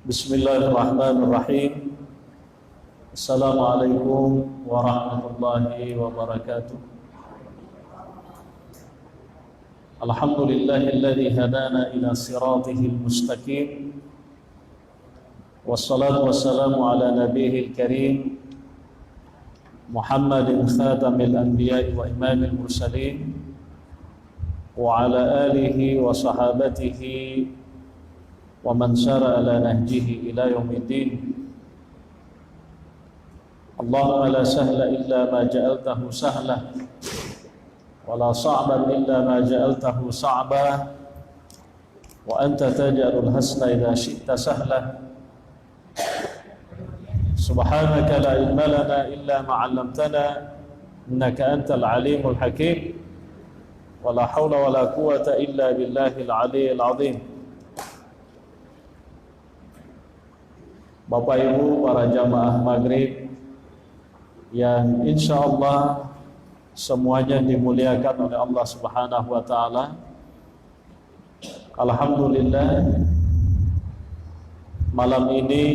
Bismillahirrahmanirrahim. Assalamualaikum warahmatullahi wabarakatuh. Alhamdulillahilladzi hadana ila siratihil mustaqim. Wassalatu wassalamu ala nabiyil karim Muhammadin khatamil anbiya'i wa imamil mursalin wa ala alihi wa sahabatihi wa man sara ala nahjihi ila yaumiddin. Allahumma la sahla illa ma ja'altahu sahla wa la sa'ban illa ma ja'altahu sa'ba wa anta taj'alul hasna idza syi'ta sahla. Subhanaka la ilma lana illa ma 'allamtana innaka antal alimul hakim wa la haula wa la quwwata illa billahil aliyyil azim. Bapak Ibu para jamaah maghrib yang insya Allah semuanya dimuliakan oleh Allah Subhanahu wa Ta'ala. Alhamdulillah, malam ini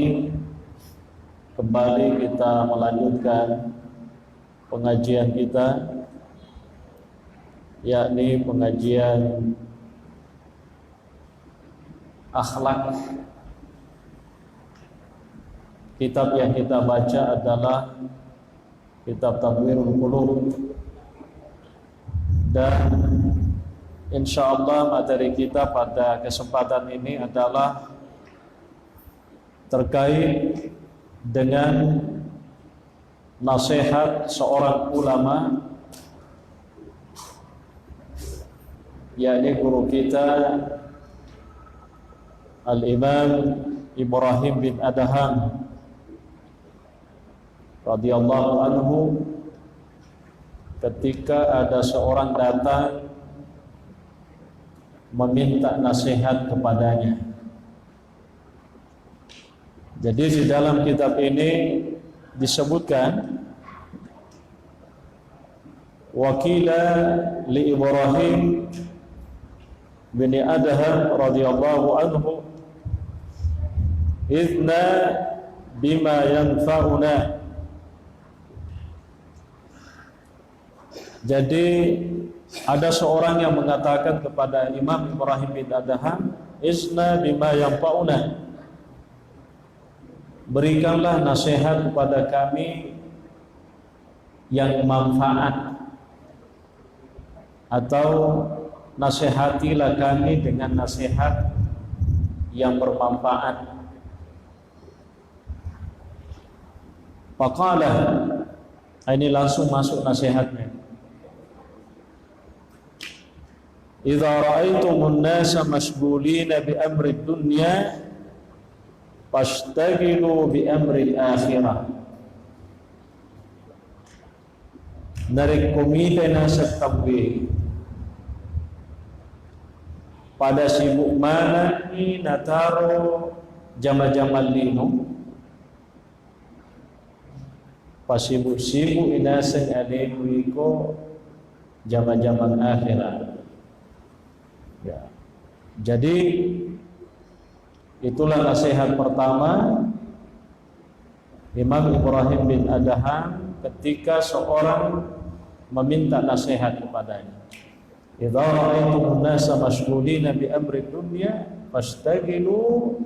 kembali kita melanjutkan pengajian kita, yakni pengajian akhlak. Kitab yang kita baca adalah kitab Tanwirul Qulub, dan insya Allah materi kita pada kesempatan ini adalah terkait dengan nasihat seorang ulama, yakni guru kita Al-Imam Ibrahim bin Adham radhiyallahu anhu, ketika ada seorang datang meminta nasihat kepadanya. Jadi di dalam kitab ini disebutkan wakila li Ibrahim bin Adham radhiyallahu anhu idna bima yanfa'una. Jadi ada seorang yang mengatakan kepada Imam Ibrahim bin Adham, isna bima yanfa'una, berikanlah nasihat kepada kami yang manfaat, atau nasihatilah kami dengan nasihat yang bermanfaat. Faqala, ini langsung masuk nasihatnya. Idza ra'aitumun nasa mashghulina bi amri dunya fashtagilu bi amri akhirah. Dari komite nasab tabligh pada sibuk mana ni nataro jama-jama lino pasibuk-sibuk inaseng alemu iko jama-jama akhirat. Ya. Jadi itulah nasihat pertama Imam Ibrahim bin Adham ketika seorang meminta nasihat kepadanya. Idza ra'aytumun nasa mashghulina bi amri dunya fashtagilu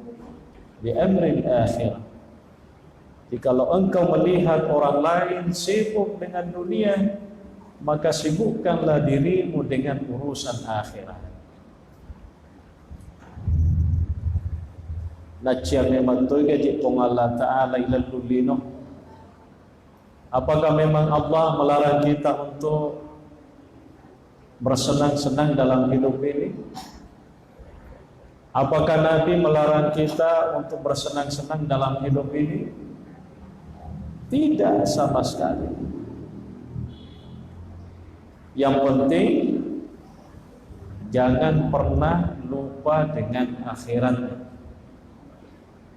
bi amri akhirah. Jikalau engkau melihat orang lain sibuk dengan dunia, maka sibukkanlah dirimu dengan urusan akhirat. Nacia memang tu gaji pong Allah Ta'ala ilal lulino. Apakah memang Allah melarang kita untuk bersenang-senang dalam hidup ini? Apakah Nabi melarang kita untuk bersenang-senang dalam hidup ini? Tidak sama sekali. Yang penting jangan pernah lupa dengan akhirat.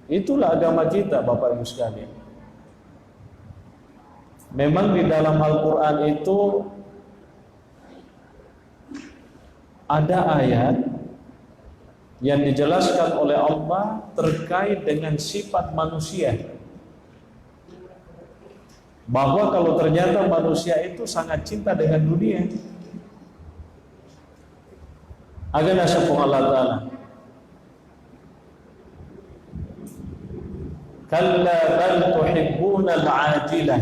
Itulah agama kita, Bapak Ibu sekalian. Memang di dalam Al-Quran itu ada ayat yang dijelaskan oleh Allah terkait dengan sifat manusia, bahwa kalau ternyata manusia itu sangat cinta dengan dunia. Agak nasabung Allah Ta'ala, kalla bal tuhibbuna al-ajilah.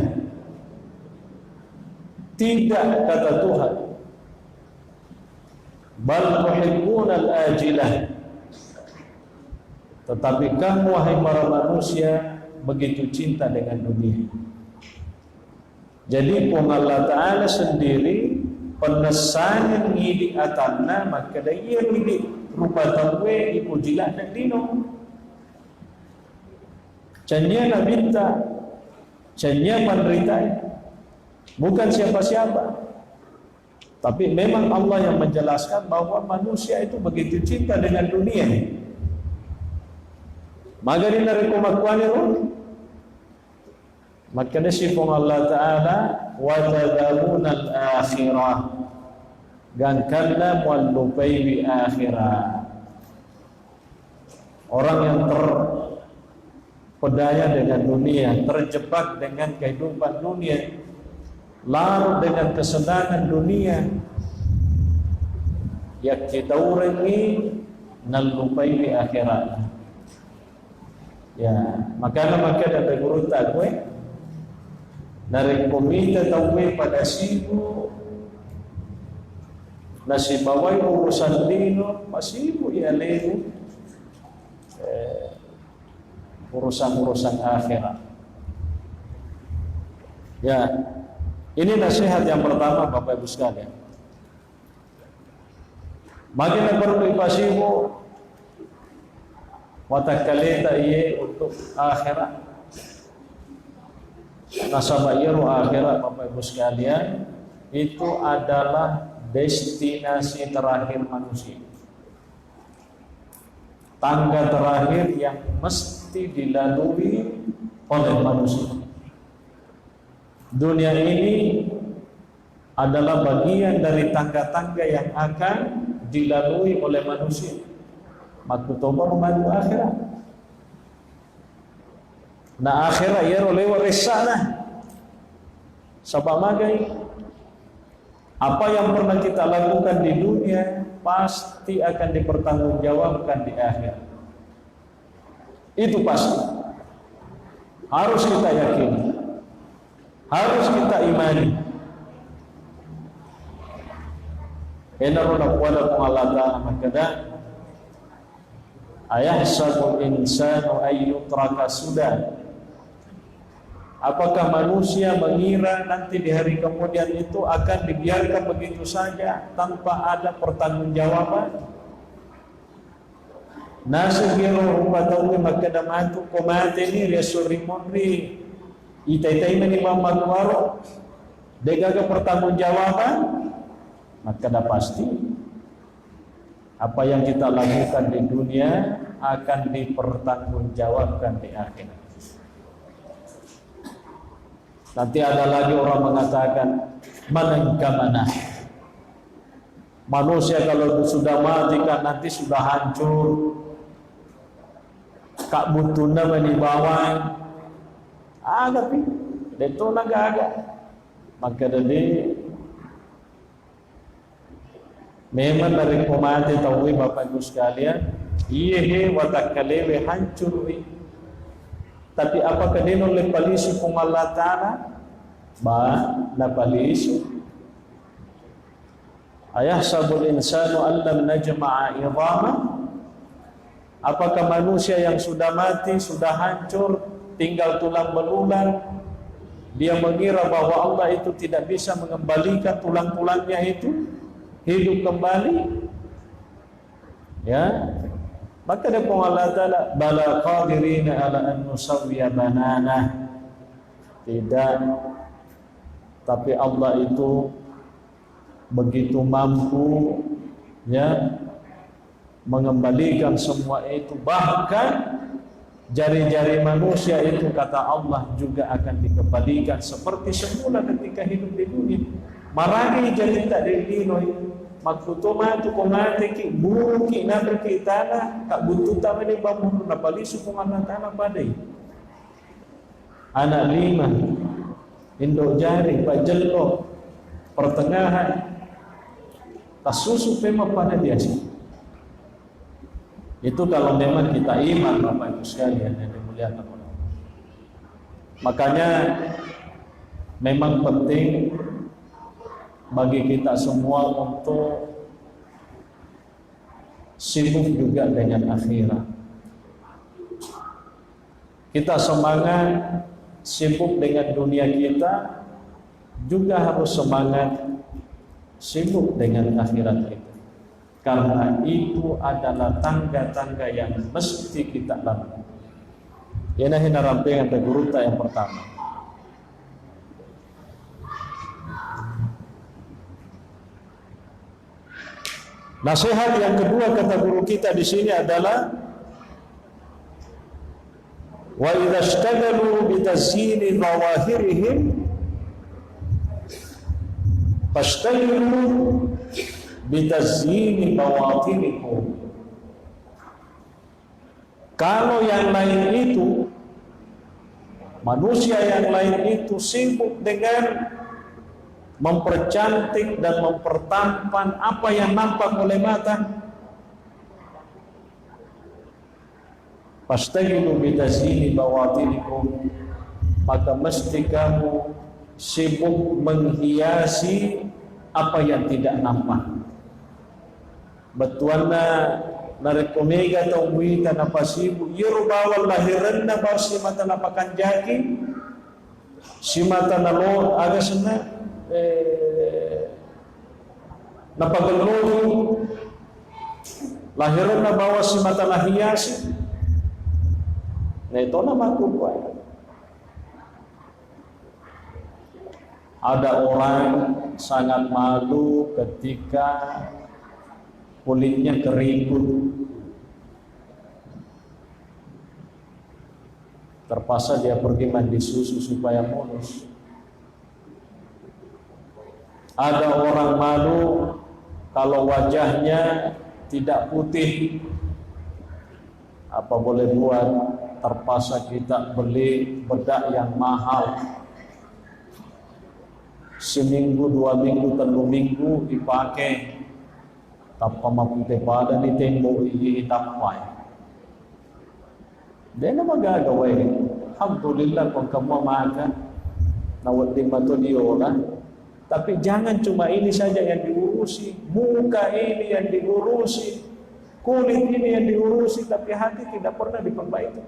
Tidak, kata Tuhan, bal tuhibbuna al-ajilah, tetapi kamu wahai para manusia begitu cinta dengan dunia. Jadi pun Allah Ta'ala sendiri penesan ngidi atanna, maka dia ngidi rupa tawe iku jilat dan dino. Canya nak minta, canya menderita, bukan siapa-siapa. Tapi memang Allah yang menjelaskan bahwa manusia itu begitu cinta dengan dunia. Maka dia dari kumakuan maka disifung Allah Ta'ala wa tadawuna al-akhirah, gangkanna muallupai bi akhirah. Orang yang terpedaya dengan dunia, terjebak dengan kehidupan dunia, larut dengan kesenangan dunia, yak kita urengi nallupai bi akhirat. Ya, maka dari guru takwe dari komite tauwe pada sibu nasi bawai urusan dino masibu ya lelu urusan akhirat. Ya, ini nasihat yang pertama Bapak Ibu sekalian. Makin perlu pasibu watakaleta iye untuk akhirat. Nasabayiru akhirat Bapak Ibu sekalian, itu adalah destinasi terakhir manusia, tangga terakhir yang mesti dilalui oleh manusia. Dunia ini adalah bagian dari tangga-tangga yang akan dilalui oleh manusia. Maktutoba memandu akhirat. Na akhirat ya oleh warisana. Sebab magai apa yang pernah kita lakukan di dunia pasti akan dipertanggungjawabkan di akhirat. Itu pasti. Harus kita yakini. Harus kita imani. Enaruna kuala Allah Ta'ala makada ayahsabul insanu ayyutraka sudah. Apakah manusia mengira nanti di hari kemudian itu akan dibiarkan begitu saja tanpa ada pertanggungjawaban? Nasigiru rupatawi magkadamatu kumate ni resurimori itay-tay na ni mamagwaro degaga pertanggungjawaban, maka dah pasti apa yang kita lakukan di dunia akan dipertanggungjawabkan di akhirat. Nanti ada lagi orang mengatakan mana. Manusia kalau sudah mati kan nanti sudah hancur. Kak butuna menibawang. Tapi itu naga. Maka dari memang dari pemati tahu Bapak Ibu sekalian, iye watakalewe hancur. Tapi apakah dia oleh palisi kung Allah Ta'ala? Na palisi. Ayahsabul insanu allam najma'a idhama. Apakah manusia yang sudah mati, sudah hancur, tinggal tulang belulang, dia mengira bahwa Allah itu tidak bisa mengembalikan tulang-tulangnya itu hidup kembali? Ya. Maka dia pun Allah Ta'ala bala qadirina ala an nusawwiya banana. Tidak. Tapi Allah itu begitu mampu ya mengembalikan semua itu. Bahkan jari-jari manusia itu kata Allah juga akan dikembalikan seperti semula ketika hidup di dunia. Maragi jadi tak dino makuto matu ko mate ki buki na berkitana tak butuh tama ni bangun na palisu kung anak tanah badai anak 5 indok jari pajello pertengahan tasusu memang pada dia sih. Itu kalau memang kita iman Bapak Ibu sekalian yang dimuliakan oleh Allah. Makanya memang penting bagi kita semua untuk sibuk juga dengan akhirat. Kita semangat sibuk dengan dunia kita, juga harus semangat sibuk dengan akhirat kita. Karena itu adalah tangga-tangga yang mesti kita lalui. Ini hina rampingan teguruta yang pertama. Nasihat yang kedua kata guru kita di sini adalah wa idza ishtagalu bi tazyini zawahirihim fashtagilu bi tazyini bawatinikum. Kalau yang lain itu, manusia yang lain itu sibuk dengan mempercantik dan mempertampan apa yang nampak oleh mata, fastaghfiru bitazyini bawatinikum, maka mesti kamu sibuk menghiasi apa yang tidak nampak. Batuanna narekomega tawita na pasibu yurba wallahiran na basi mata napakan jaki si mata na lo agasna napagalolo lahiran na bawa si mata na hiasi na ito na makukuha. Ada orang sangat malu ketika kulitnya keriput, terpaksa dia pergi mandi susu supaya mulus. Ada orang malu kalau wajahnya tidak putih, apa boleh buat, terpaksa kita beli bedak yang mahal. Seminggu, 2 minggu, 3 minggu dipakai, tanpa maputih pada di tembok iitapai. Dia na magagawa eh. Alhamdulillah kung kamu makan nawat di matodiola. Tapi jangan cuma ini saja yang diurusi, muka ini yang diurusi, kulit ini yang diurusi, tapi hati tidak pernah diperbaiki.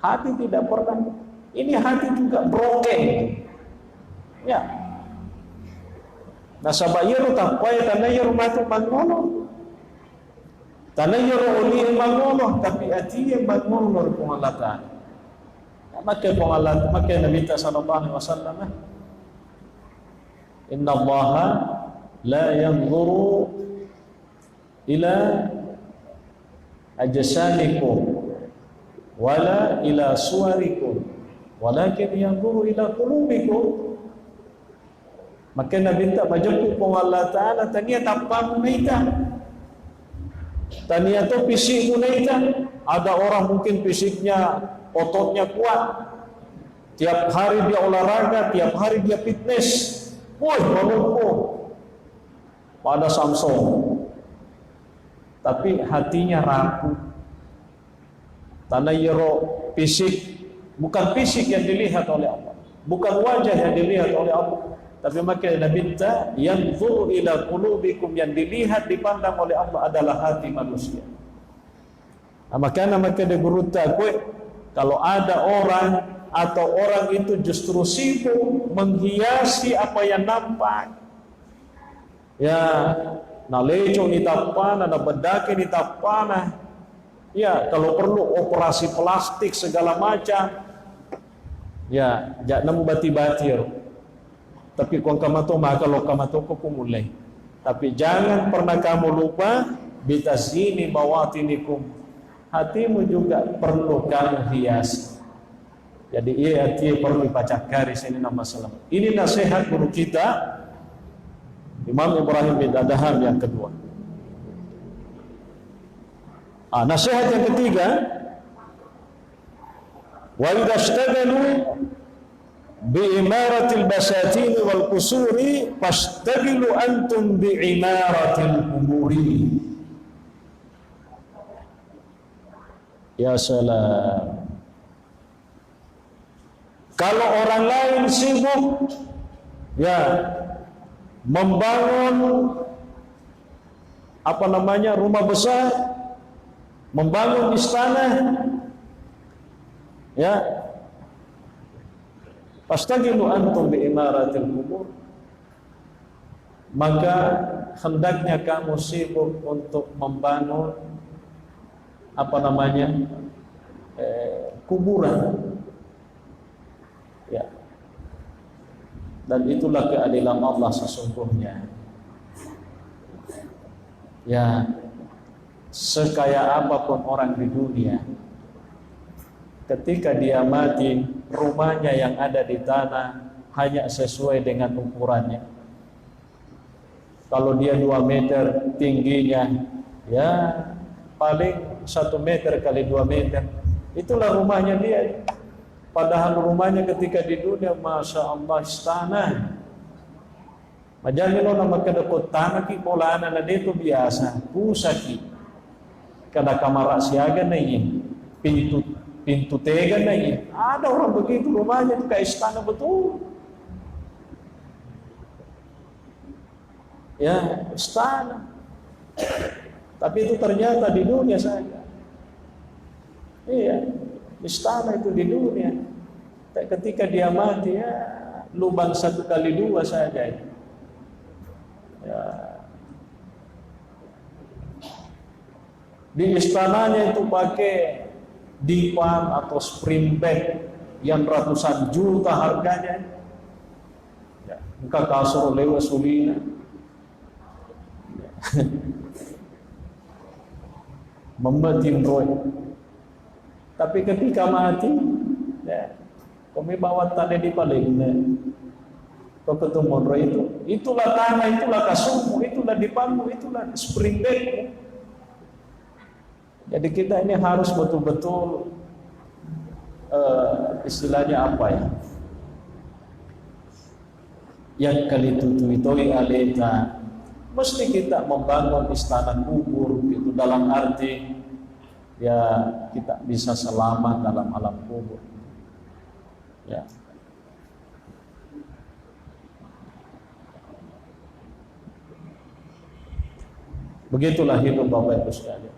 Hati tidak pernah. Ini hati juga broken. Ya. Nasabayero tapoy tanayero matu mangono. Tanayero uli mangono tapi ati mangono kung alatan. Maka kung alat maka Nabi sallallahu alaihi wasallam Inna Allaha la yanzuru ila ajsamikum wala ila suwarikum walakin yanzuru ila qulubikum. Maka Nabi tak majemuk pun Allah Ta'ala tania tapam meita, tania tu fisik meita. Ada orang mungkin fisiknya ototnya kuat, tiap hari dia olahraga, tiap hari dia fitness. Woi, melumpuh pada Samsung, tapi hatinya rapuh. Tanayero fisik, bukan fisik yang dilihat oleh Allah, bukan wajah yang dilihat oleh Allah, tapi maka Nabi ta yanzuru ila qulubikum, yang dilihat dipandang oleh Allah adalah hati manusia. Maka dia beruta kue kalau ada orang atau orang itu justru sibuk menghiasi apa yang nampak. Ya, naleco ni tapana, na bedake ni tapana. Ya, kalau perlu operasi plastik segala macam. Ya, jangan bati-batir. Tapi kung kamato kalau kamato ko kumulay. Tapi jangan pernah kamu lupa bitazyini bawatinikum. Hatimu juga perlu kamu hiasi. Jadi ia perlu dibaca garis ini nama salam. Ini nasihat guru kita Imam Ibrahim bin Adham yang kedua. Nasihat yang ketiga, wa idza ishtagalu bi imaratil basatin wal qusuri fashtagilu antum bi imaratil quburi. Ya salam. Kalau orang lain sibuk membangun rumah besar, membangun istana, fastagilu antum bi imaratil qubur, maka hendaknya kamu sibuk untuk membangun kuburan. Dan itulah keadilan Allah sesungguhnya. Sekaya apapun orang di dunia, ketika dia mati, rumahnya yang ada di tanah hanya sesuai dengan ukurannya. Kalau dia 2 meter tingginya, paling 1 meter kali 2 meter, itulah rumahnya dia. Padahal rumahnya ketika di dunia, Masya Allah, istana. Majalilo na magkadakot tanah ki mulana na dito biasa, pusaki. Kada kamara siaga na yun, pintu tega na yun. Ada orang begitu rumahnya itu kayak istana betul. Istana. Tapi itu ternyata di dunia saja. Istana itu di dunia. Ketika dia mati, lubang 1 kali 2 saja. Di istananya itu pakai dipan atau spring bed yang ratusan juta harganya. Muka kasur lewa sulina. Membatin roy. Tapi ketika mati, kami bawa tanda di paling, kau ketemu roh itulah tanah, itulah kasurmu, itulah dipanmu, itulah spring bed. Jadi kita ini harus betul-betul istilahnya yang kali tutui aleta, mesti kita membangun istana kubur itu, dalam arti kita bisa selamat dalam alam kubur. Begitulah hidup Bapak Ibu sekalian.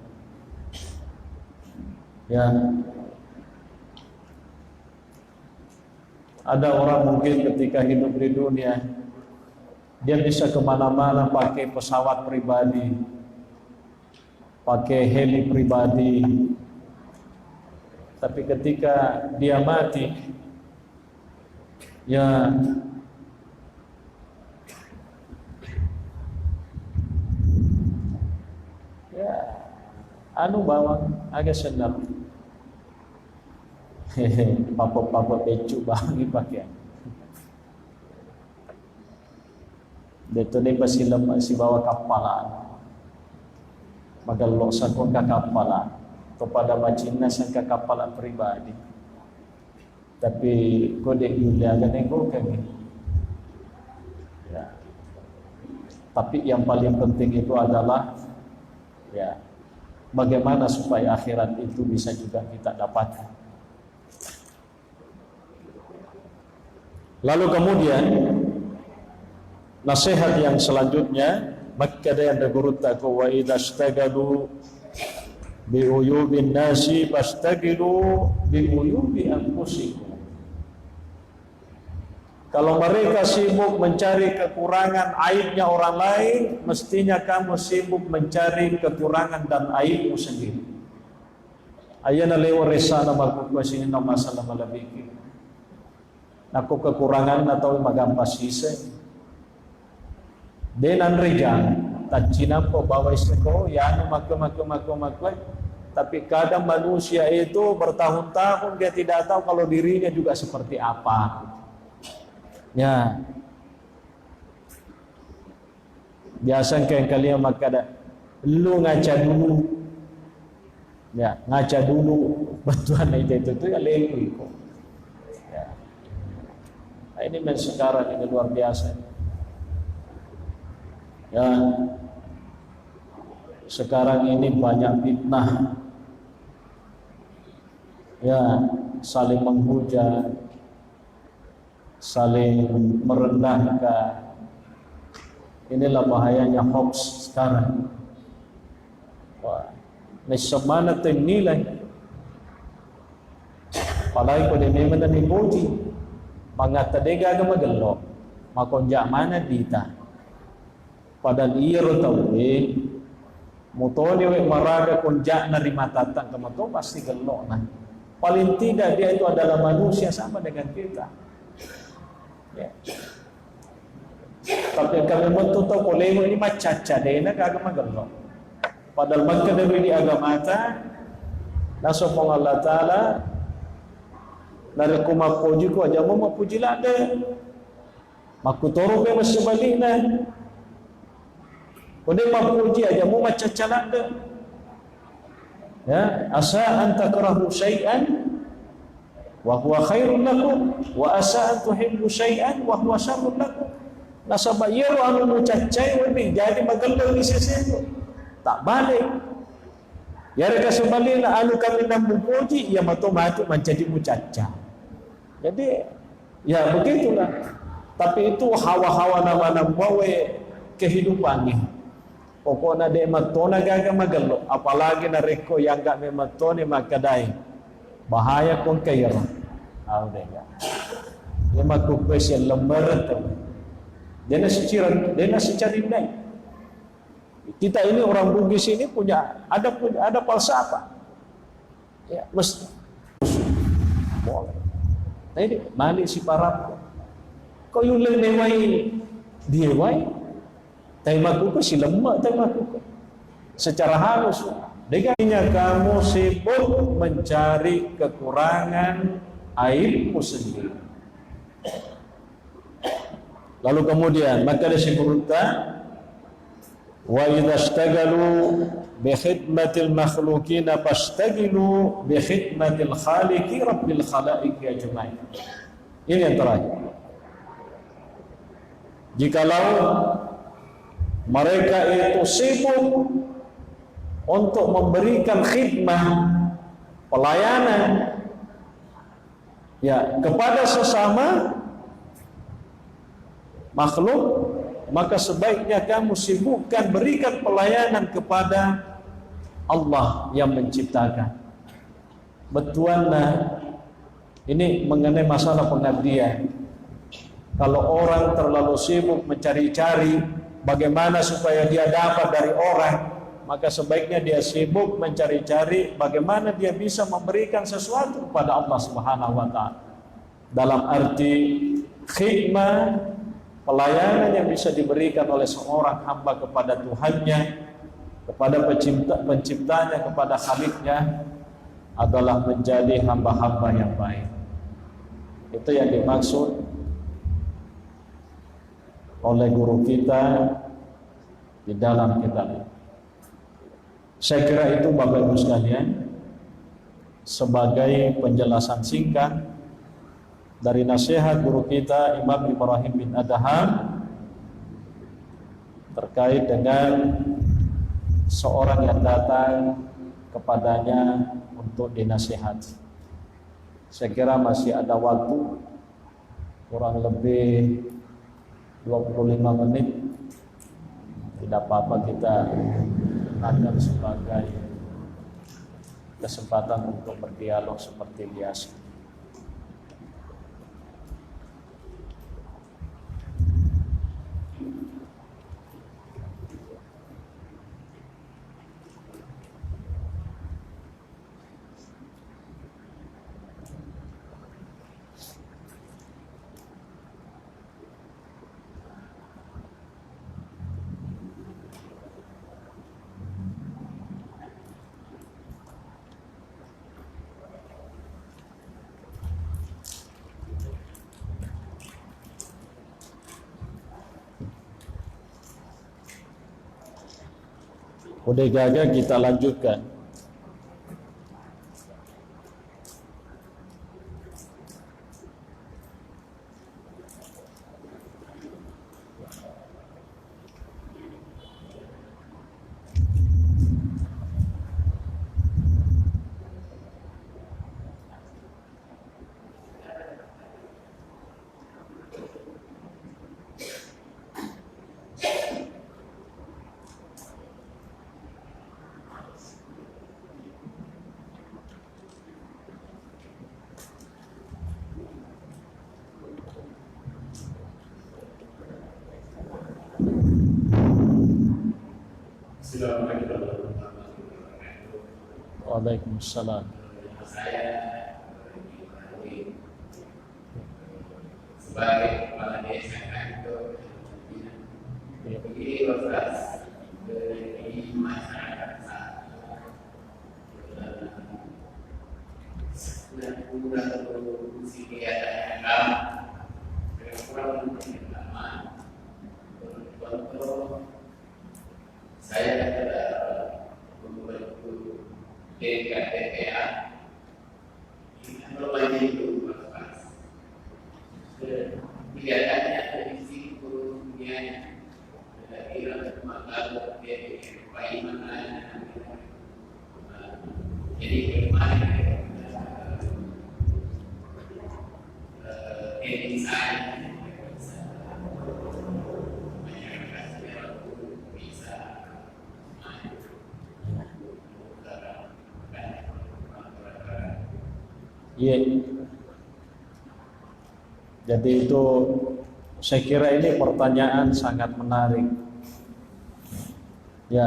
Ada orang mungkin ketika hidup di dunia, dia bisa kemana-mana pakai pesawat pribadi, pakai heli pribadi. Tapi ketika dia mati, bawang agak senang. Papa pecu bangi pakai. Dito ni pasilam si bawa kapalan. Magalok sa kong kakapalan kepada macina sang kakapalan pribadi. Tapi kode yulia ganeng kami. Tapi yang paling penting itu adalah bagaimana supaya akhirat itu bisa juga kita dapatkan. Lalu kemudian nasihat yang selanjutnya, makkada yang dagurutaku wa idza ishtagalu bi uyubin nasi fastagilu bi uyubi anfusikum. Kalau mereka sibuk mencari kekurangan aibnya orang lain, mestinya kamu sibuk mencari kekurangan dan aibmu sendiri. Ayana lewa resana magkukwasinin na masalah malabiki. Naku kekurangan atau magampas sise. Denan rijang, tacinam ko bawa isteko, yano makwe. Tapi kadang manusia itu bertahun-tahun dia tidak tahu kalau dirinya juga seperti apa. Biasa kan kalian maka ada lu ngaca dulu, ya ngaca dulu bantuan itu ya lagi kok. Ya. Nah, ini sekarang ini luar biasa. Ya, sekarang ini banyak fitnah, ya saling menghujat, saling merendahkan. Inilah bahayanya hoax sekarang. Wah, semana nilai. Palagi ko din may mananimuti. Mga tadega aga magalo. Makonja mana dita. Padahal iro tawi. Mutoni we maraga konja na rimatatang kamato pasti galo na. Paling tidak dia itu adalah manusia sama dengan kita. Ya. Tapi kami mentutup oleh ini macaca deh, nak agama gelo. Padahal magkadari di agama ta, nasopong Allah Taala, nari ko mapuji ko aja mo mapuji lade, makutoro pe masibali na, kundi mapuji aja mo macaca lade. Ya, asa an takrahu syai'an wa huwa khairun lakum, wa asa an tuhibbu syai'an wa huwa syarrun lakum. Nasaba yero anu mucacai webi jadi maganda ni seseto tak balik ya reka sebalina anu kami nampuji ya matu menjadi mucaca. Jadi ya begitulah, tapi itu hawa-hawa nama wawe kehidupannya. Pokoknya de matona gaga magalo, apalagi na reko yang gak mematone makadai bahaya kong kairo. Audega ya makukwes yang lembar tu. Dia secara indai. Kita ini orang Bugis ini punya ada falsafah. Ya, mesti boleh. Nah ini mali si parap. Kau yung lewai dia wai. Taimaku si lemak taimaku. Secara halus. Dengannya kamu sibuk mencari kekurangan aibmu sendiri. Lalu kemudian maka disebutkan wa idza ishtagalu bi khidmatil makhluqin fastagilu bi khidmatil khaliqi rabbil khalaiq ajmain. Ini yang terakhir. Jikalau mereka itu sibuk untuk memberikan khidmah, pelayanan ya kepada sesama makhluk, maka sebaiknya kamu sibukkan berikan pelayanan kepada Allah yang menciptakan. Betuanna ini mengenai masalah pengabdian. Kalau orang terlalu sibuk mencari-cari bagaimana supaya dia dapat dari orang, maka sebaiknya dia sibuk mencari-cari bagaimana dia bisa memberikan sesuatu kepada Allah Subhanahu wa taala. Dalam arti khidmah, pelayanan yang bisa diberikan oleh seorang hamba kepada Tuhannya, kepada penciptanya, kepada Khaliknya adalah menjadi hamba-hamba yang baik. Itu yang dimaksud oleh guru kita di dalam kitab. Saya kira itu Bapak Ibu sekalian sebagai penjelasan singkat dari nasihat guru kita Imam Ibrahim bin Adham terkait dengan seorang yang datang kepadanya untuk dinasihati. Saya kira masih ada waktu kurang lebih 25 menit. Tidak apa-apa kita gunakan sebagai kesempatan untuk berdialog seperti biasa. Udah gagal, kita lanjutkan. Waalaikumsalam. Saya sebagai kepala desa itu begini proses dari masyarakat sudah berfungsi kegiatan agama kurang lama contoh saya membuat DKTPA ini berlanjut itu pas kelihatannya dari sisi kerugiannya kira maka dari bagaimana jadi bagaimana desain Iya. Jadi itu saya kira ini pertanyaan sangat menarik. Ya.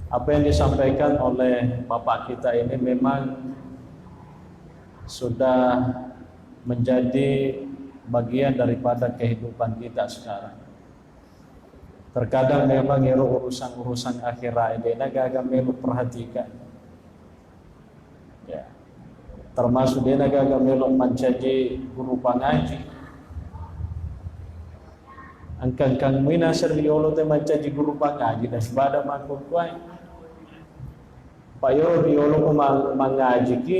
Apa yang disampaikan oleh Bapak kita ini memang sudah menjadi bagian daripada kehidupan kita sekarang. Terkadang memang urusan-urusan akhirat ini agak melu perhatikan. Ya. Termasuk dia agak melu menjadi guru pangaji. Angkang mina seriolo te menjadi guru pangaji dan sebada makhluk kuai. Pak yo diolo ko mangaji ki,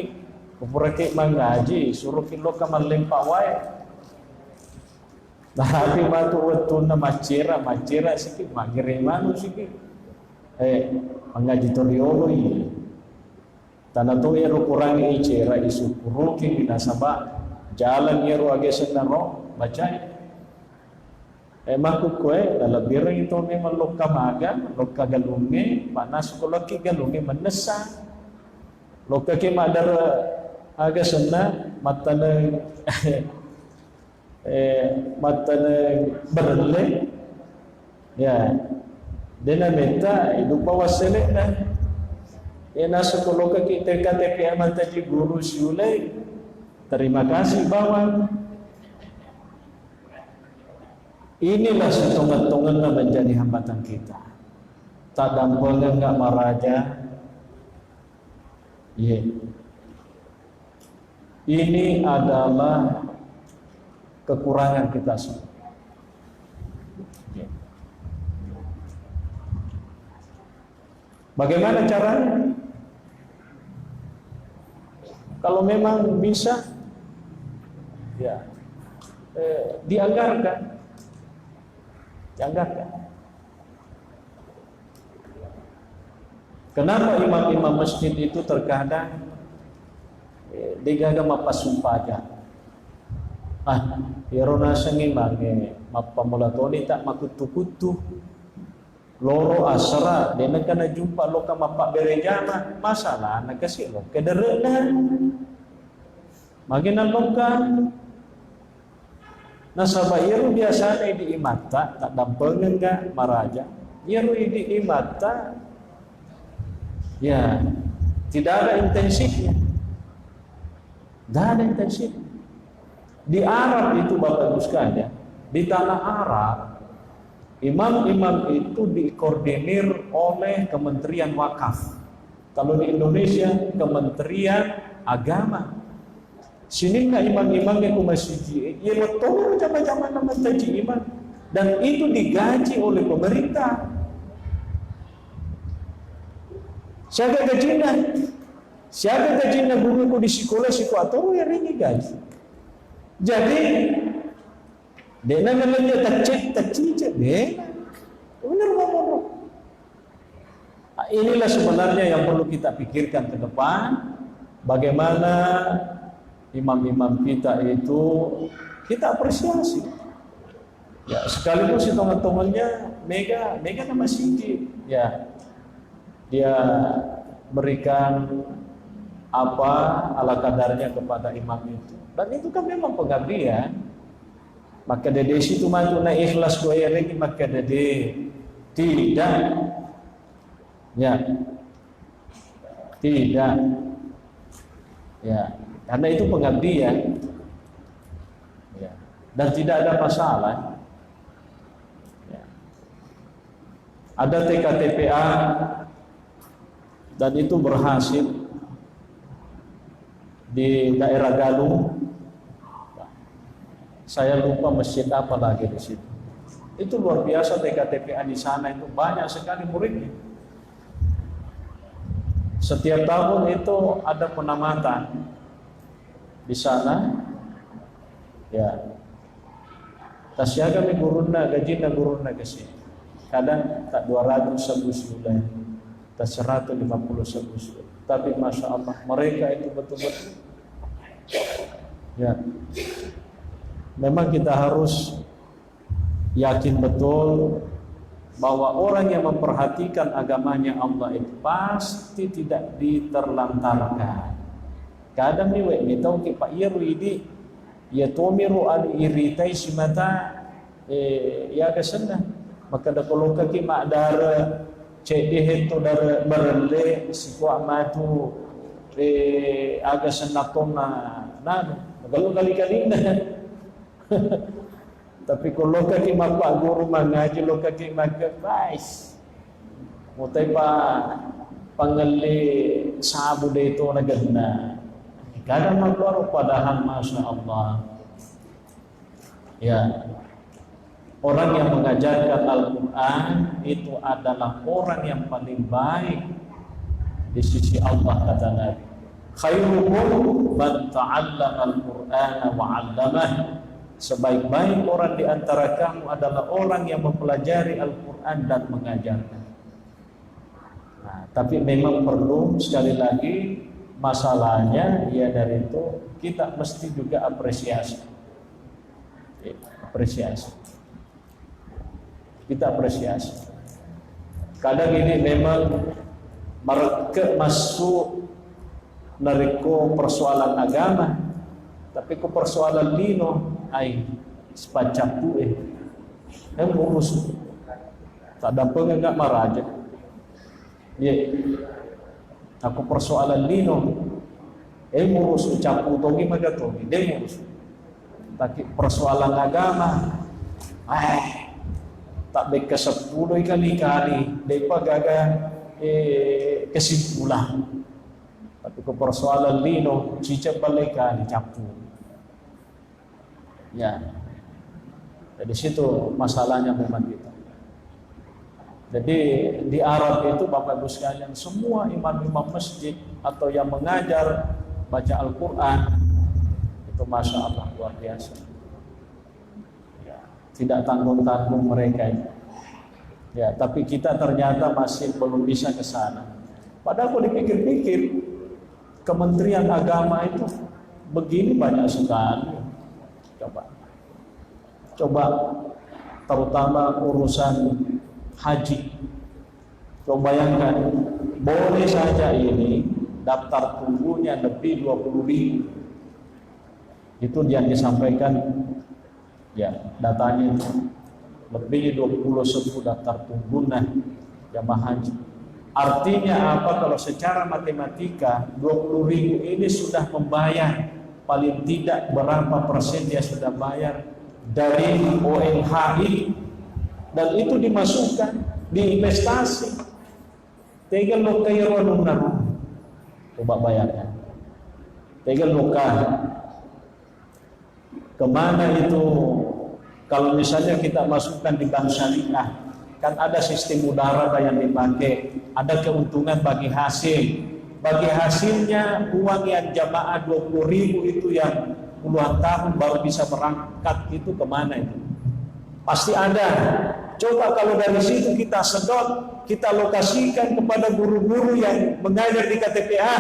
kupurake mangaji, suruh kilo ka manlimpa wae. Tapi matu wetuna macira sikit magirimanu sikit. Mangaji to diolo i. Tanah tu ero kurangi icera isu kuruki binasaba jalan ero agesen naro bacai. Maku kue dalam birang itu memang loka maga, loka galunge, panas sekolah ki galunge menesa, loka ki madar aga sena matane matane berle, ya, dena minta hidup bawah selek na, na sekolah ki TKTP amat tadi guru siulai, terima kasih bawang. Inilah setongan-tongan menjadi hambatan kita. Tak dampungan enggak maraja. Yeah. Ini adalah kekurangan kita semua. Yeah. Bagaimana caranya? Kalau memang bisa, ya, dianggarkan. Kenapa imam-imam masjid itu terkadang digaga mapasumpaja? Irona sengi mange mapamulatoni tak makutu-kutu loro asra dena kana jumpa loka mapa berejama masalah na kasi lo kederena maginan loka nasaba iru biasa di imata tak dampengan enggak maraja iru di imata ya tidak ada intensifnya. Tidak ada intensif. Di Arab itu Bapak Ibu sekalian, di tanah Arab imam-imam itu dikoordinir oleh Kementerian Wakaf. Kalau di Indonesia Kementerian Agama. Sini nggak imam-imam yang masjid, ya betul zaman-zaman taji imam, dan itu digaji oleh pemerintah. Siapa gajina guru ko di sekolah atau ya ringi gaji. Jadi dena namanya tak cicit. Benar ngomong. Inilah sebenarnya yang perlu kita pikirkan ke depan. Bagaimana imam-imam kita itu kita apresiasi. Ya, sekaligus teman-temannya mega nama Sigi. Ya, dia berikan apa ala kadarnya kepada imam itu. Dan itu kan memang pengabdian. Maka dede situ maju na ikhlas gue lagi maka dede tidak. Ya. Tidak. Ya, karena itu pengabdian. Ya. Dan tidak ada masalah. Ya. Ada TKTPA dan itu berhasil di daerah Galuh. Saya lupa masjid apa lagi di situ. Itu luar biasa TKTPA di sana itu banyak sekali muridnya. Setiap tahun itu ada penamatan di sana. Ya. Tasya kami guruna gajina guruna ke sini. Kadang tak 200 sebulan, tak 150 sebulan. Tapi masya Allah mereka itu betul-betul. Ya. Memang kita harus yakin betul bahwa orang yang memperhatikan agamanya Allah itu pasti tidak diterlantarkan. Kadang ni we tahu ke Pak Iru ini ya tomiru al iritai simata ya kesana maka da koloka ki madara cede itu dar berle sikwa matu aga senatona nanu kalau kali-kali tapi kalau kaki mapa guru mengaji lo kaki maga bais mutai pa pangali sabu de itu nagana kadang magwaro padahal masya Allah ya orang yang mengajarkan Al-Quran itu adalah orang yang paling baik di sisi Allah kata Nabi khairukum man ta'allama Al-Qur'ana wa 'allamah. Sebaik-baik orang di antara kamu adalah orang yang mempelajari Al-Quran dan mengajarkan. Nah, tapi memang perlu sekali lagi masalahnya ya dari itu kita mesti juga apresiasi. Kita apresiasi. Kadang ini memang mereka masuk nariko persoalan agama, tapi ke persoalan lino ai sepacapu urus tak dampeng enggak maraja ya aku persoalan lino urus ucapu togi maga togi dia urus tapi persoalan agama tak baik ke 10 kali-kali depa gaga kesimpulan tapi ke persoalan lino cicap balik kali capu. Ya, dari situ masalahnya memang gitu. Jadi di Arab itu Bapak Ibu sekalian semua imam-imam masjid atau yang mengajar baca Al-Quran itu masya Allah luar biasa. Ya, tidak tanggung-tanggung mereka itu. Ya, tapi kita ternyata masih belum bisa ke sana. Padahal kalau dipikir-pikir Kementerian Agama itu begini banyak sekali. Coba terutama urusan haji. Coba bayangkan, boleh saja ini daftar tunggunya lebih 20.000. Itu yang disampaikan ya datanya itu lebih 20.000 daftar tunggunya jamaah haji. Artinya apa kalau secara matematika 20.000 ini sudah membayar paling tidak berapa persen dia sudah bayar dari ONHI dan itu dimasukkan di investasi. Tinggal luka yarwanun narum. Coba bayarkan. Tinggal luka. Kemana itu? Kalau misalnya kita masukkan di bank syariah, kan ada sistem udara yang dipakai, ada keuntungan bagi hasil. Bagi hasilnya uang yang jamaah 20.000 itu yang puluhan tahun baru bisa berangkat itu kemana itu? Pasti ada. Coba kalau dari situ kita sedot, kita lokasikan kepada guru-guru yang mengajar di KTPA.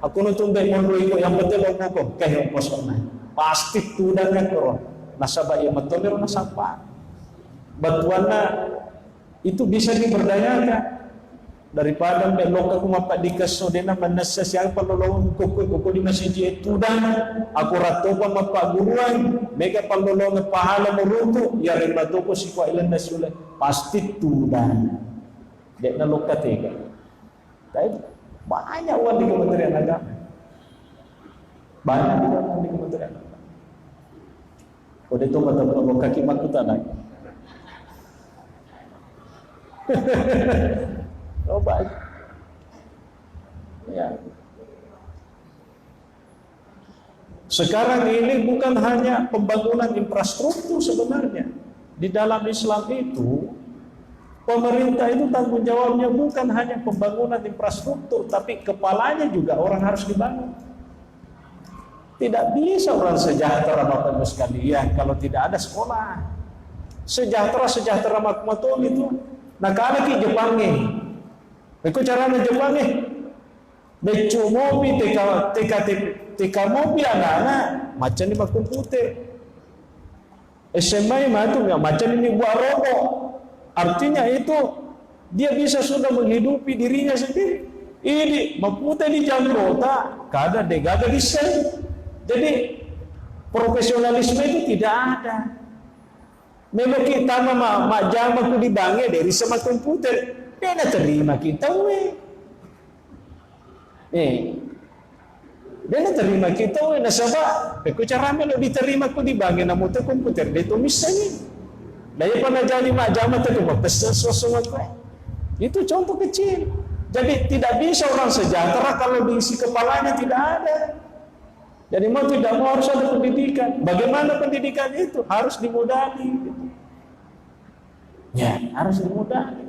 Aku nonton baik mondo itu yang betul hukum kayak kosong. Pasti tudangnya koro. Nasabah yang betul itu nasabah. Batuannya itu bisa diberdayakan. Daripada belok aku mapak di kesodena manasa siapa lolong koko di masjid itu dan aku ratopan mapak guruan mega palolong pahala meruntu ya rembato ko si kwa ilan nasula pasti tudan dek na lokatega tapi banyak uang di Kementerian Agama banyak di Kementerian Agama kode itu betul-betul kaki makuta lagi coba ya. Sekarang ini bukan hanya pembangunan infrastruktur sebenarnya. Di dalam Islam itu pemerintah itu tanggung jawabnya bukan hanya pembangunan infrastruktur, tapi kepalanya juga orang harus dibangun. Tidak bisa orang sejahtera Bapak Ibu sekalian kalau tidak ada sekolah. Sejahtera makmatul itu nakala ki Jepang nih. Eko caranya Jepang nih, becu mobil, teka mobil anak-anak macam ni komputer. SMA itu nggak macam ini buat robot. Artinya itu dia bisa sudah menghidupi dirinya sendiri. Ini komputer di jam rota, kada degada desain. Jadi profesionalisme itu tidak ada. Memang kita mak jama ku di bank dari sama komputer. Dia nak terima kita dia nak terima kita nasabah aku cara melo diterima ku di bank na motor komputer dia tu misalnya daya pana jadi mak jama tu pesan sesuatu itu contoh kecil. Jadi tidak bisa orang sejahtera kalau diisi kepalanya tidak ada. Jadi mau tidak mau harus ada pendidikan. Bagaimana pendidikan itu harus dimodali ya harus dimodali.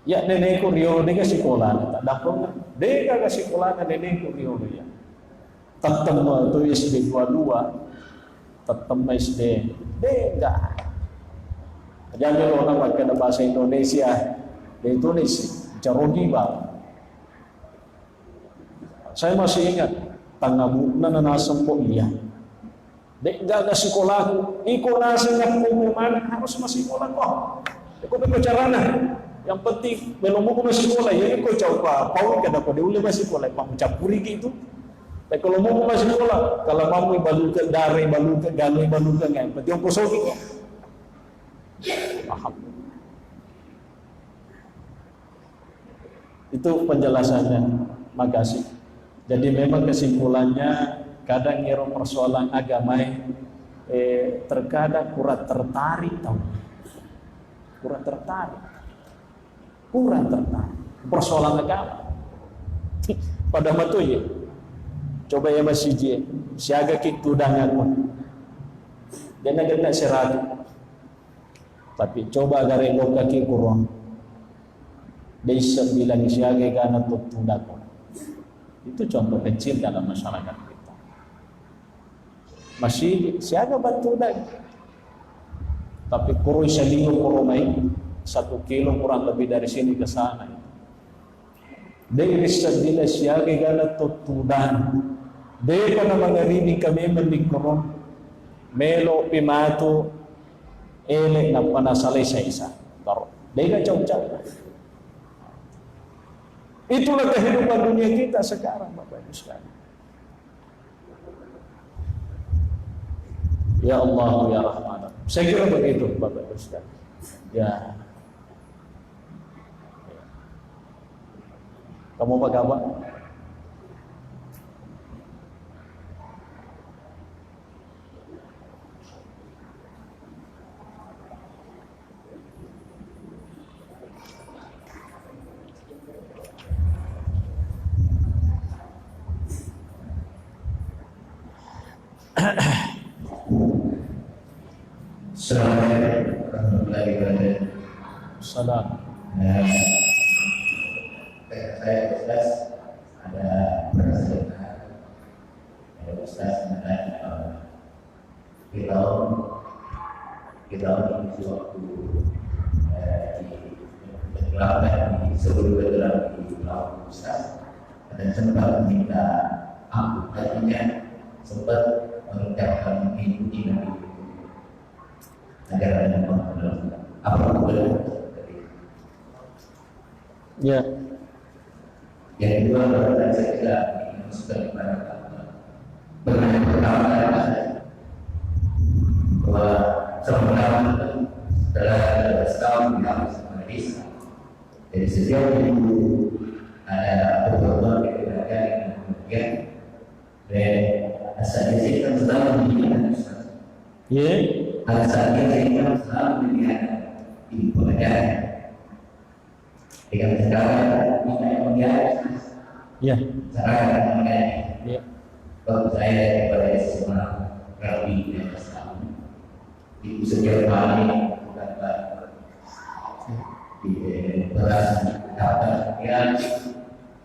Ya nenekku riolo deka sekolah tak dapat deka ke sekolah nenekku riolo ya tetap tu SD 22 tetap SD deka jangan orang pakai bahasa Indonesia di Indonesia carogiba saya masih ingat tangabukna na nasampo iya deka ke sekolahku iko nasanya pengumuman harus masih sekolah kok aku berbicara yang penting melomo ko masih sekolah ya ko coba pau kada ko diule masih sekolah pak campuri gitu tapi kalau mau masih sekolah kalau mau balu ke dari balu ke galoi balu ke ngai penting ko sogi ko paham itu penjelasannya. Makasih. Jadi memang kesimpulannya kadang ngero persoalan agama terkadang kurang tertarik tahu kurang tertarik persoalan agama pada matu ya coba ya masih je siaga kitu dangan dan agak seratu tapi coba agar elok kaki kurang dari 9 siaga kana tutundako itu contoh kecil dalam masyarakat kita masih siaga bantu dah tapi kurang seliu kurumai 1 kilo kurang lebih dari sini ke sana. Dari sabila siaga gala tutudan. Dari kana mangaribi kami mendikron melo pimato ele na panasalay sa isa. Taro. Dari ka caw-caw. Itulah kehidupan dunia kita sekarang Bapak Ibu sekalian. Ya Allah ya Rahman. Saya kira begitu Bapak Ibu sekalian. Ya. Kamu apa kabar? Assalamualaikum warahmatullahi wabarakatuh. Salam. Saya Ustaz, ada perasaan ada Ustaz mengatakan kita mengisi waktu di bergelaran di sebelum bergelaran di laut Ustaz dan sempat meminta ampun tadinya sempat mengucapkan mengikuti Nabi agar ada pengalaman apa boleh. Ya. Yang kedua adalah saya kira sudah kepada berkaitan pertama bahwa sebenarnya adalah setahun di dalam desa. Jadi sejauh itu ada perbuatan kebenaran yang kemudian dan asalnya saya kan selalu dilihat. Ya. Asalnya saya kan selalu dilihat di pengajaran. Dengan sekarang kita yang mengiakan. Ya. Sekarang mengenai. Ya. Kalau saya kepada semua rabi dan Islam itu sejauh mana kata di beras kata sekian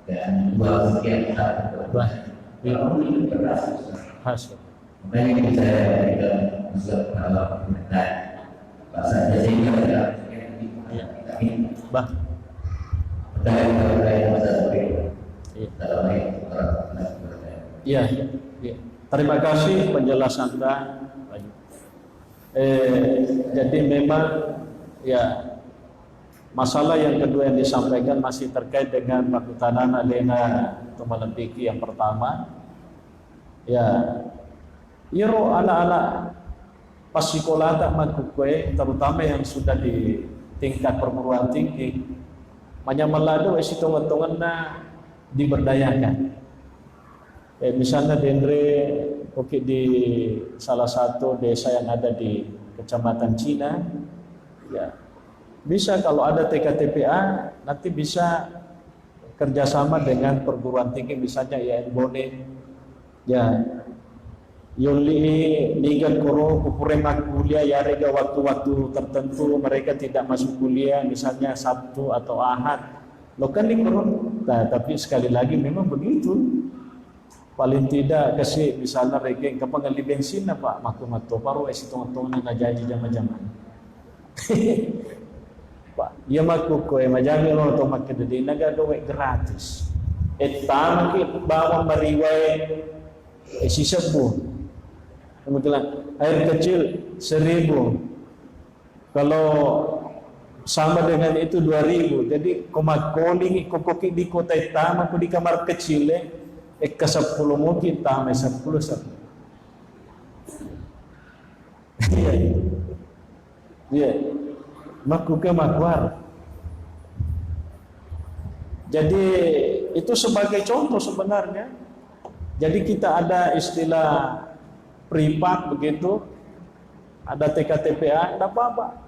dan dua sekian kata kalau ini beras Hasil. makanya ini saya berikan usul kalau dan bahasa Indonesia adalah ini Bah. pertanyaan masa berikut Iya. dalam ini Iya, ya. Terima kasih penjelasan Anda. Jadi memang ya masalah yang kedua yang disampaikan masih terkait dengan pakutanan alena tumalempiki yang pertama. Ya, iro anak-anak pas sekolah tak makukwe terutama yang sudah di tingkat perguruan tinggi, manyamalado esitongan-tongan na diberdayakan. Misalnya Dendre oke di salah satu desa yang ada di Kecamatan Cina, ya bisa kalau ada TKTPA nanti bisa kerjasama dengan perguruan tinggi misalnya IAIN Bone, ya Yoli nigan koro kupuremak kuliah ya rega waktu-waktu tertentu mereka tidak masuk kuliah misalnya Sabtu atau Ahad, lo kan di nah, tapi sekali lagi memang begitu. Paling tidak kasih misalnya reke kapan ngali bensin apa maku paru esi tong-tong na janji jama-jama. Pak, ya maku ko majami lo to makkedede naga gawe gratis. Tama ki bawa mariway esi sebu. Kemudian air kecil 1.000. Kalau sama dengan itu 2.000. Jadi komakoling kokoki di kota Tama ko di kamar kecil ke 10 mungkin tamai 10. Iya. Maku ke makwar. Jadi itu sebagai contoh sebenarnya. Jadi kita ada istilah privat begitu, ada TKTPA, tidak apa-apa.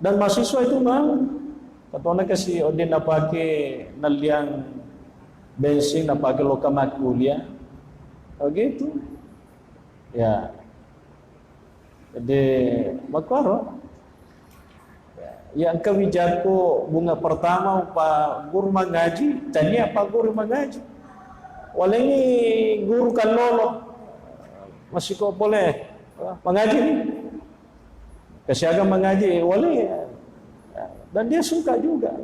Dan mahasiswa itu mau. Katanya kasih odin apa ke naliang bensin apa ke lokamat kuliah, begitu, ya. Jadi makwaro, yang kewijaku bunga pertama pak guru mengaji, tanya apa guru mengaji, walau ini guru kan lolo, masih kok boleh mengaji, kesiaga mengaji, walau dan dia suka juga,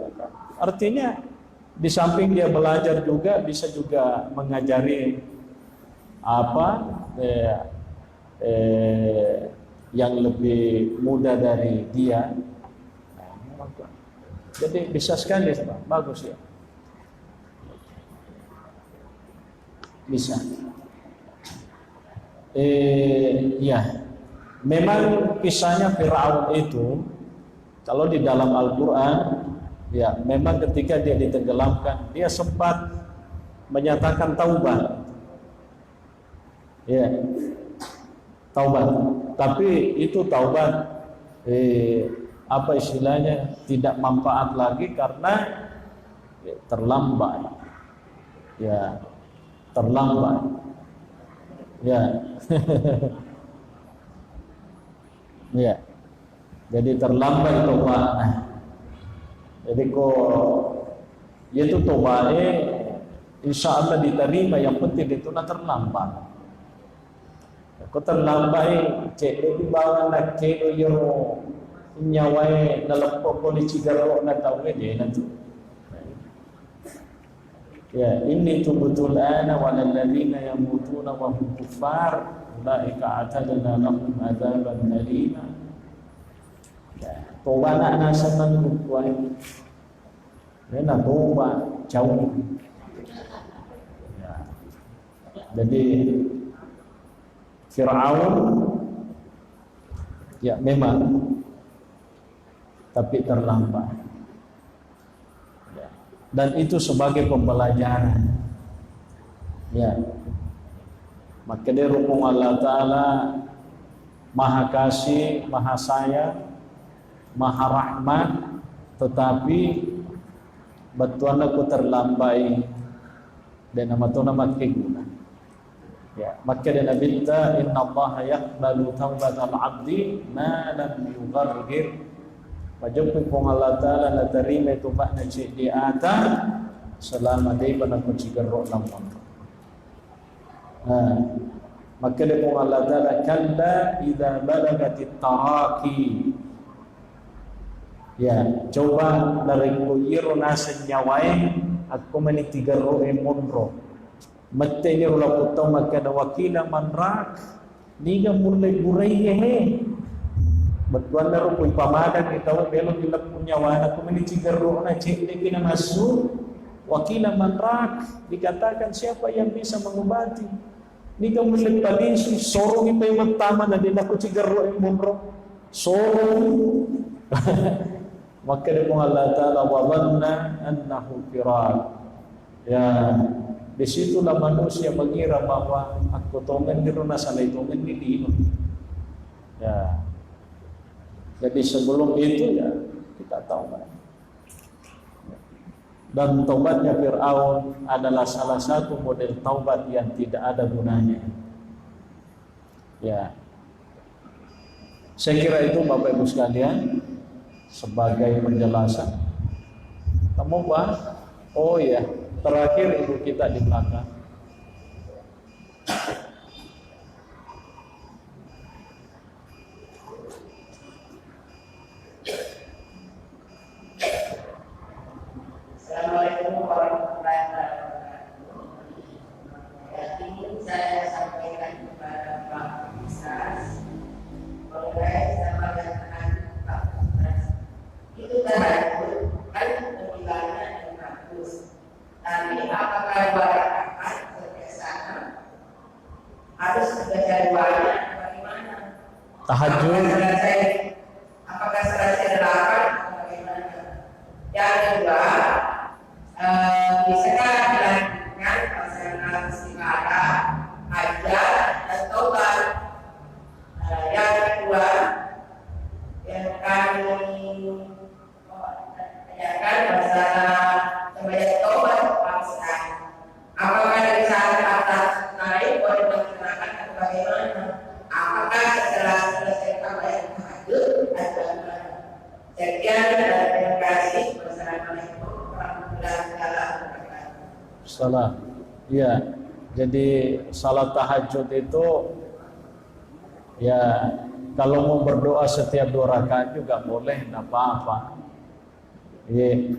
artinya. Di samping dia belajar juga bisa juga mengajari apa yang lebih muda dari dia. Jadi bisa sekali, Pak. Bagus ya. Bisa. Ya. Memang kisahnya Firaun itu kalau di dalam Al-Qur'an ya, memang ketika dia ditenggelamkan, dia sempat menyatakan taubat. Ya, taubat. Tapi itu taubat apa istilahnya tidak manfaat lagi karena terlambat. Ya, terlambat. Ya. Ya. Jadi terlambat tobatnya. Jadi itu tobatnya insya Allah diterima, yang penting itu nak terlambat. Kau terlambat cek di bawah nak cek yo nyawai dalam pokok cigarro nak tahu dia nanti. Ya, ini betul ana walalladzina yamutuna wa hum kuffar ulaika atadna lahum adzaban alima. Ya, tobat nak senang kuat. Nena tobat jauh. Ya. Jadi Fir'aun ya memang tapi terlambat. Ya. Dan itu sebagai pembelajaran. Ya. Maka dia rukun Allah Ta'ala Maha Kasih, Maha Sayang, Maha Rahmat, tetapi betuan aku terlambai dan nama tu nama keguna. Ya, maka dia Nabi ta inna Allah yaqbalu taubatal abdi ma lam yughargir. Wajib pun Allah Ta'ala nak terima tobat nak cik di atas selama dia pernah mencigarok lampang. Maka dia pun Allah Ta'ala kalla idza balagatit taraki. Ya, coba dari kuyir nasa nyawai aku menitigarok emonro. Matanya ulah kutau maka ada wakila manrak niga mulai burai betuan daru kui pamadan kita belum dilap punya wana aku menicigarro na cek dia kena masuk wakila manrak dikatakan siapa yang bisa mengobati niga mulai padisi sorong ipa yung magtama na din ako cigarro yung munro sorong maka dia pun Allah Ta'ala wa dhanna annahu firar. Ya, disitulah manusia mengira bahwa aku tongen di rumah salai tongen di dino. Ya. Jadi sebelum itu ya kita tahu kan. Dan taubatnya Fir'aun adalah salah satu model taubat yang tidak ada gunanya. Ya. Saya kira itu Bapak Ibu sekalian sebagai penjelasan. Kamu bahas? Oh ya. Terakhir ibu kita di belakang. Assalamualaikum warahmatullahi wabarakatuh. Ingin saya sampaikan kepada Pak Ustaz mengenai sama dengan Pak Ustaz. Itu tahajud kan pembilangnya yang bagus. Tapi apakah dua rakaat setiap harus membaca doanya bagaimana? Tahajud. Apakah selesai 8 atau bagaimana? Yang kedua, bisakah dilanjutkan pasangan istikharah, hajat dan taubat? Yang kedua, yang kami tanyakan masalah sebagai taubat paksa. Apakah dari saat atas naik boleh melaksanakan atau bagaimana? Apakah setelah selesai kampanye tahajud atau bagaimana? Sekian dan terima kasih. Wassalamualaikum warahmatullahi wabarakatuh. Salah. Iya. Jadi salat tahajud itu ya kalau mau berdoa setiap 2 rakaat juga boleh, tidak apa-apa. Iya.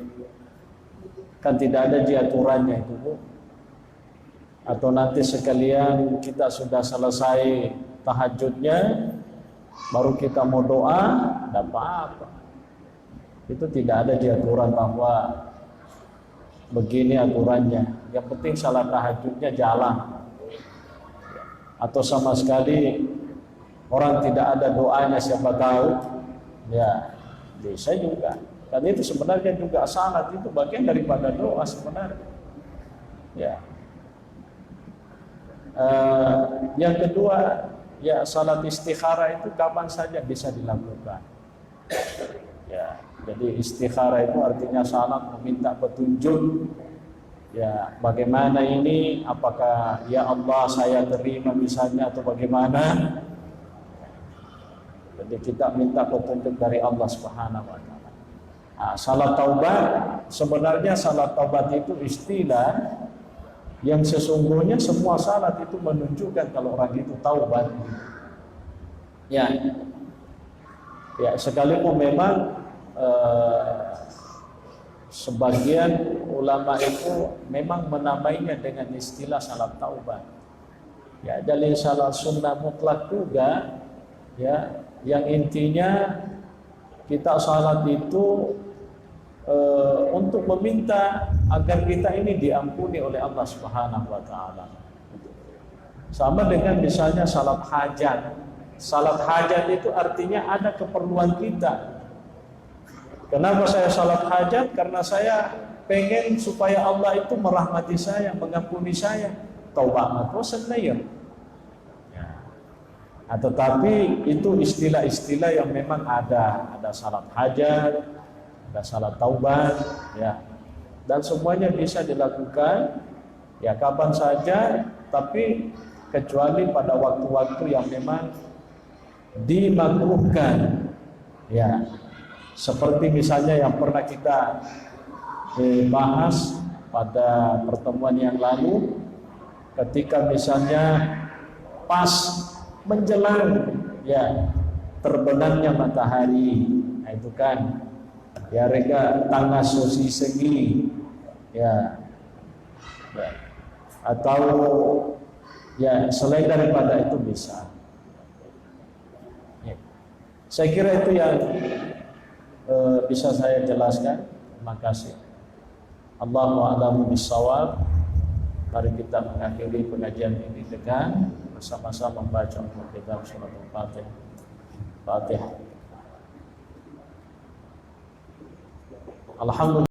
Kan tidak ada aturannya itu, Bu. Atau nanti sekalian kita sudah selesai tahajudnya baru kita mau doa, tidak apa-apa. Itu tidak ada aturan bahwa begini aturannya. Yang penting salat tahajudnya jalan. Atau sama sekali orang tidak ada doanya, siapa tahu ya bisa juga. Dan itu sebenarnya juga salat itu bagian daripada doa sebenarnya. Ya. Yang kedua, ya salat istikharah itu kapan saja bisa dilakukan. Ya, jadi istikharah itu artinya salat meminta petunjuk. Ya, bagaimana ini? Apakah ya Allah saya terima misalnya atau bagaimana? Jadi kita minta petunjuk dari Allah Subhanahu wa taala. Nah, salat taubat, sebenarnya salat taubat itu istilah yang sesungguhnya semua salat itu menunjukkan kalau orang itu taubat. Ya. Ya, sekalipun memang sebagian ulama itu memang menamainya dengan istilah salat taubat. Ya, dalil salat sunnah mutlak juga, ya, yang intinya kita salat itu untuk meminta agar kita ini diampuni oleh Allah Subhanahu wa taala. Sama dengan misalnya salat hajat. Salat hajat itu artinya ada keperluan kita. Kenapa saya salat hajat? Karena saya pengen supaya Allah itu merahmati saya, mengampuni saya. Taubat atau senayan. Ya. Nah, tetapi itu istilah-istilah yang memang ada salat hajat, ada salat taubat, ya. Dan semuanya bisa dilakukan ya kapan saja, tapi kecuali pada waktu-waktu yang memang dimakruhkan, ya, seperti misalnya yang pernah kita bahas pada pertemuan yang lalu, ketika misalnya pas menjelang ya terbenamnya matahari, nah itu kan ya rega tangga sosi segi, ya, atau ya selain daripada itu bisa. Saya kira itu yang bisa saya jelaskan. Terima kasih. Allahu a'lamu bissawab. Mari kita mengakhiri pengajian ini dengan bersama-sama membaca kitab surat Al-Fatihah. Fatihah. Alhamdulillah.